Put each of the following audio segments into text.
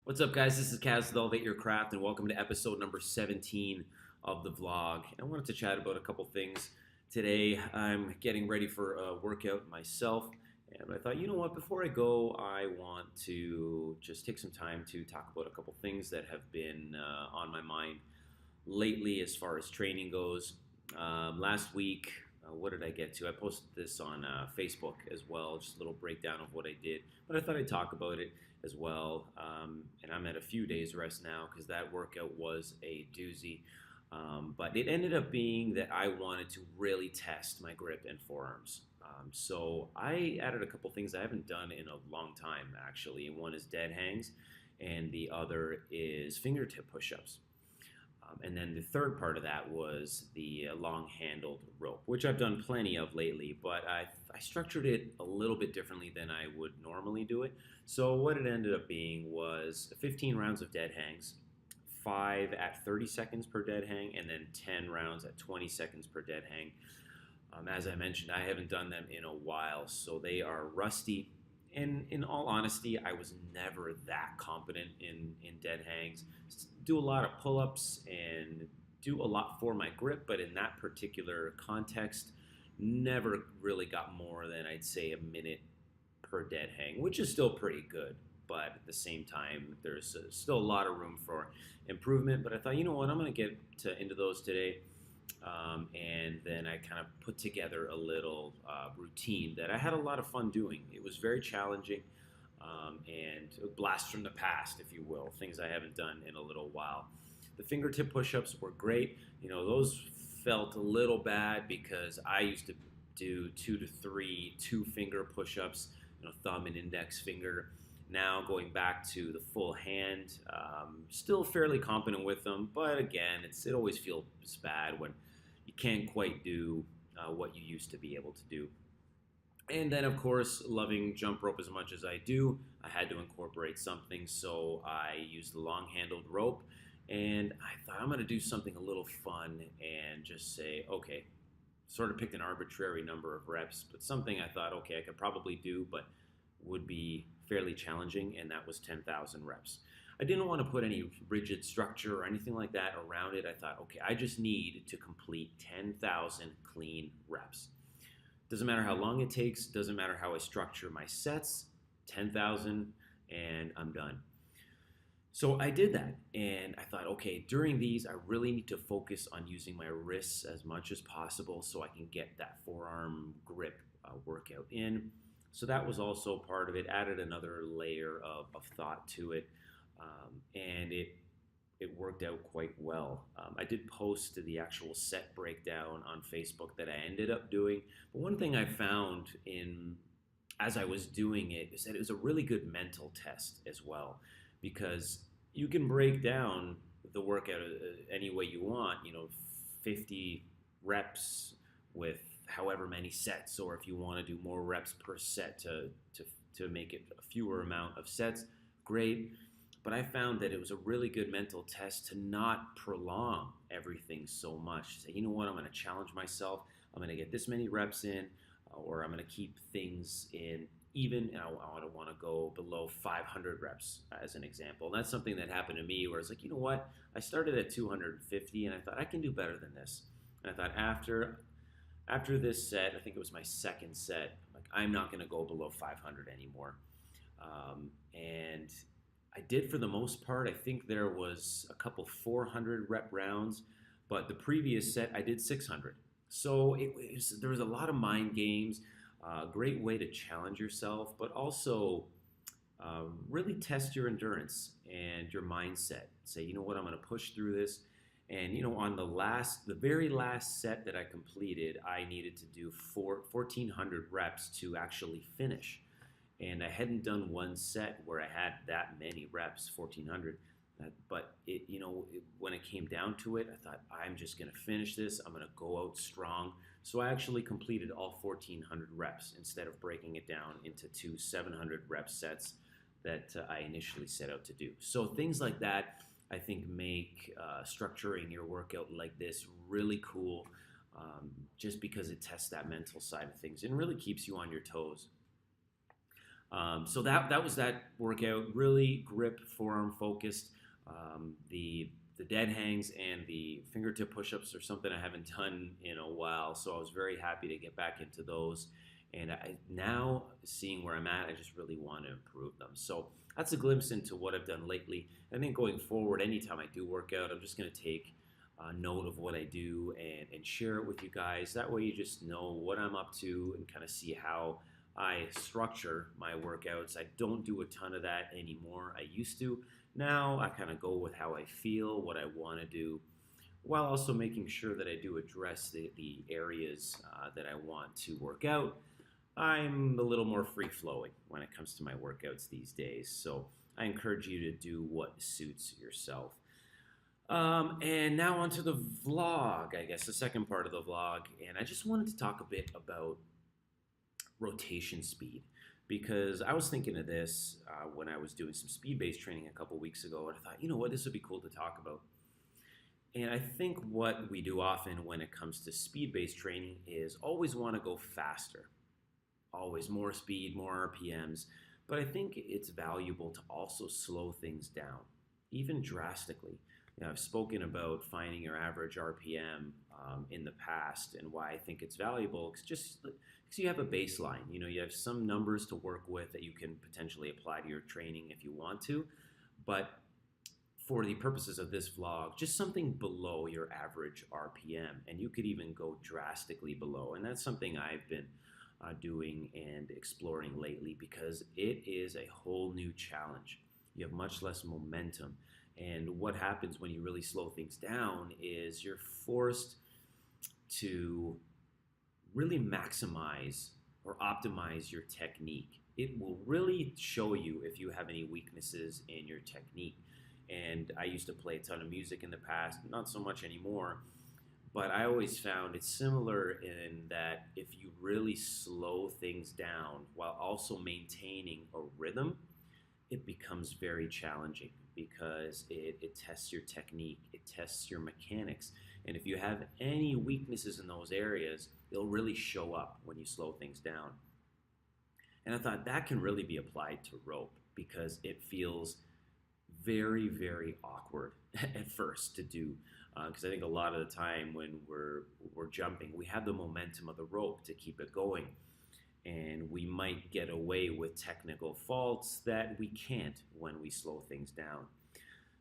What's up, guys? This is Kaz with Elevateyourcraft, and welcome to episode number 17 of the vlog. And I wanted to chat about a couple things today. I'm getting ready for a workout myself, and I thought, you know what, before I go, I want to just take some time to talk about a couple things that have been on my mind lately as far as training goes. Last week, what did I get to? I posted this on Facebook as well, just a little breakdown of what I did, but I thought I'd talk about it as well. And I'm at a few days rest now because that workout was a doozy. But it ended up being that I wanted to really test my grip and forearms. So I added a couple things I haven't done in a long time, actually. One is dead hangs, and the other is fingertip push-ups. And then the third part of that was the long-handled rope, which I've done plenty of lately, but I structured it a little bit differently than I would normally do it. So what it ended up being was 15 rounds of dead hangs, 5 at 30 seconds per dead hang, and then 10 rounds at 20 seconds per dead hang. As I mentioned, I haven't done them in a while, so they are rusty. And in all honesty, I was never that competent in dead hangs. Do a lot of pull-ups and do a lot for my grip, but in that particular context, never really got more than, I'd say, a minute per dead hang, which is still pretty good. But at the same time, there's still a lot of room for improvement. But I thought, you know what, I'm going to get into those today. And then I kind of put together a little routine that I had a lot of fun doing. It was very challenging and a blast from the past, if you will, things I haven't done in a little while. The fingertip push-ups were great. You know, those felt a little bad because I used to do 2 to 3 two-finger push-ups, you know, thumb and index finger. Now going back to the full hand, still fairly competent with them, but again, it always feels bad when you can't quite do what you used to be able to do. And then, of course, loving jump rope as much as I do, I had to incorporate something, so I used the long-handled rope, and I thought I'm going to do something a little fun and just say, okay, sort of picked an arbitrary number of reps, but something I thought, okay, I could probably do, but would be fairly challenging, and that was 10,000 reps. I didn't want to put any rigid structure or anything like that around it. I thought, okay, I just need to complete 10,000 clean reps. Doesn't matter how long it takes, doesn't matter how I structure my sets, 10,000 and I'm done. So I did that, and I thought, okay, during these, I really need to focus on using my wrists as much as possible so I can get that forearm grip workout in. So that was also part of it, added another layer of thought to it, and it worked out quite well. I did post the actual set breakdown on Facebook that I ended up doing, but one thing I found as I was doing it is that it was a really good mental test as well, because you can break down the workout any way you want, you know, 50 reps with however many sets, or if you want to do more reps per set to make it a fewer amount of sets, great. But I found that it was a really good mental test to not prolong everything so much. Say, you know what, I'm going to challenge myself. I'm going to get this many reps in, or I'm going to keep things in even, and I don't want to go below 500 reps as an example. And that's something that happened to me where it's like, you know what, I started at 250 and I thought I can do better than this. And I thought after this set, I think it was my second set, like, I'm not going to go below 500 anymore. And I did for the most part. I think there was a couple 400 rep rounds, but the previous set I did 600. So there was a lot of mind games, great way to challenge yourself, but also really test your endurance and your mindset. Say, you know what, I'm going to push through this. And you know, on the very last set that I completed, I needed to do 1,400 reps to actually finish. And I hadn't done one set where I had that many reps, 1,400. But when it came down to it, I thought, I'm just going to finish this. I'm going to go out strong. So I actually completed all 1,400 reps instead of breaking it down into 2 700 rep sets that I initially set out to do. So things like that, I think, make structuring your workout like this really cool, just because it tests that mental side of things and really keeps you on your toes. So that was that workout. Really grip, forearm focused. The dead hangs and the fingertip push-ups are something I haven't done in a while, so I was very happy to get back into those. And now seeing where I'm at, I just really want to improve them. So that's a glimpse into what I've done lately. I think going forward, anytime I do work out, I'm just going to take note of what I do and share it with you guys. That way you just know what I'm up to and kind of see how I structure my workouts. I don't do a ton of that anymore. I used to. Now I kind of go with how I feel, what I want to do, while also making sure that I do address the areas that I want to work out. I'm a little more free flowing when it comes to my workouts these days. So I encourage you to do what suits yourself. And now onto the vlog, I guess, the second part of the vlog. And I just wanted to talk a bit about rotation speed, because I was thinking of this when I was doing some speed-based training a couple weeks ago, and I thought, you know what, this would be cool to talk about. And I think what we do often when it comes to speed-based training is always want to go faster, always more speed, more RPMs, but I think it's valuable to also slow things down, even drastically. I've spoken about finding your average RPM in the past, and why I think it's valuable. It's just because you have a baseline. You have some numbers to work with that you can potentially apply to your training if you want to, but for the purposes of this vlog, just something below your average RPM, and you could even go drastically below, and that's something I've been doing and exploring lately, because it is a whole new challenge. You have much less momentum. And what happens when you really slow things down is you're forced to really maximize or optimize your technique. It will really show you if you have any weaknesses in your technique. And I used to play a ton of music in the past, not so much anymore, but I always found it's similar in that if you really slow things down while also maintaining a rhythm, it becomes very challenging, because it tests your technique, it tests your mechanics. And if you have any weaknesses in those areas, they'll really show up when you slow things down. And I thought that can really be applied to rope, because it feels very, very awkward at first to do. Because I think a lot of the time when we're jumping, we have the momentum of the rope to keep it going. And we might get away with technical faults that we can't when we slow things down.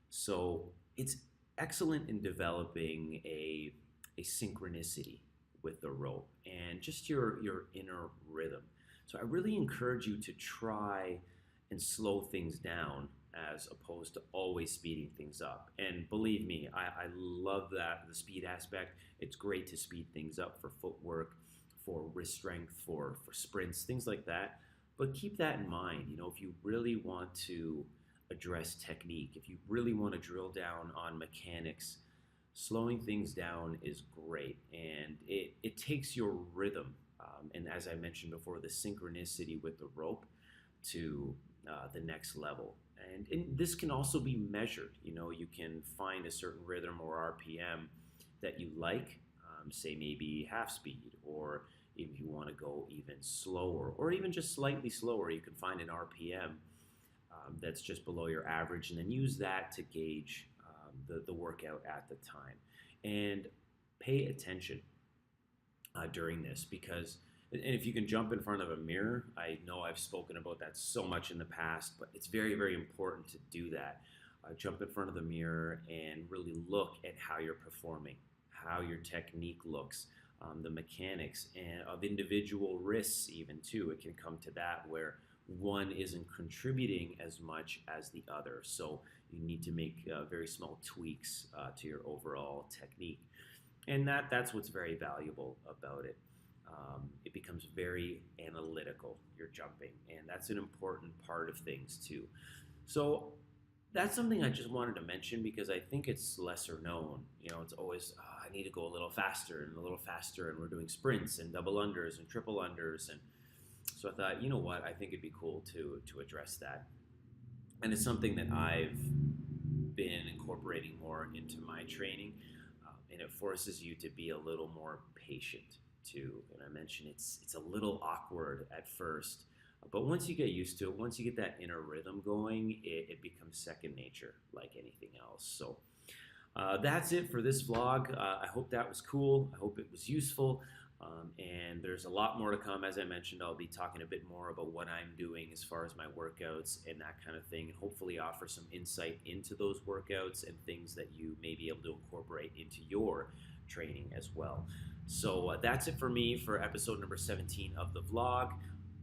So it's excellent in developing a synchronicity with the rope and just your inner rhythm. So I really encourage you to try and slow things down as opposed to always speeding things up. And believe me, I love the speed aspect. It's great to speed things up for footwork, for wrist strength, for sprints, things like that. But keep that in mind. If you really want to address technique, if you really want to drill down on mechanics, slowing things down is great. And it takes your rhythm, and as I mentioned before, the synchronicity with the rope to the next level. And this can also be measured. You can find a certain rhythm or RPM that you like, say maybe half speed, or if you want to go even slower, or even just slightly slower, you can find an RPM that's just below your average, and then use that to gauge the workout at the time. And pay attention during this, because, and if you can jump in front of a mirror, I know I've spoken about that so much in the past, but it's very, very important to do that. Jump in front of the mirror and really look at how you're performing, how your technique looks, the mechanics, and of individual wrists even too. It can come to that where one isn't contributing as much as the other. So you need to make very small tweaks to your overall technique. And that's what's very valuable about it. It becomes very analytical, your jumping, and that's an important part of things too. So that's something I just wanted to mention, because I think it's lesser known. It's always, I need to go a little faster and a little faster, and we're doing sprints and double unders and triple unders. And so I thought, you know what, I think it'd be cool to address that. And it's something that I've been incorporating more into my training, and it forces you to be a little more patient too. And I mentioned it's a little awkward at first, But once you get used to it, once you get that inner rhythm going, it becomes second nature like anything else. So that's it for this vlog. I hope that was cool. I hope it was useful. And there's a lot more to come. As I mentioned, I'll be talking a bit more about what I'm doing as far as my workouts and that kind of thing, and hopefully offer some insight into those workouts and things that you may be able to incorporate into your training as well. So that's it for me for episode number 17 of the vlog.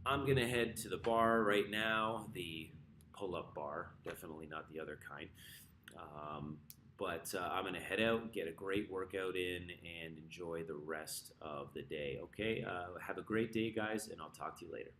I'm going to head to the bar right now, the pull-up bar, definitely not the other kind. But I'm going to head out, get a great workout in, and enjoy the rest of the day. Okay, have a great day, guys, and I'll talk to you later.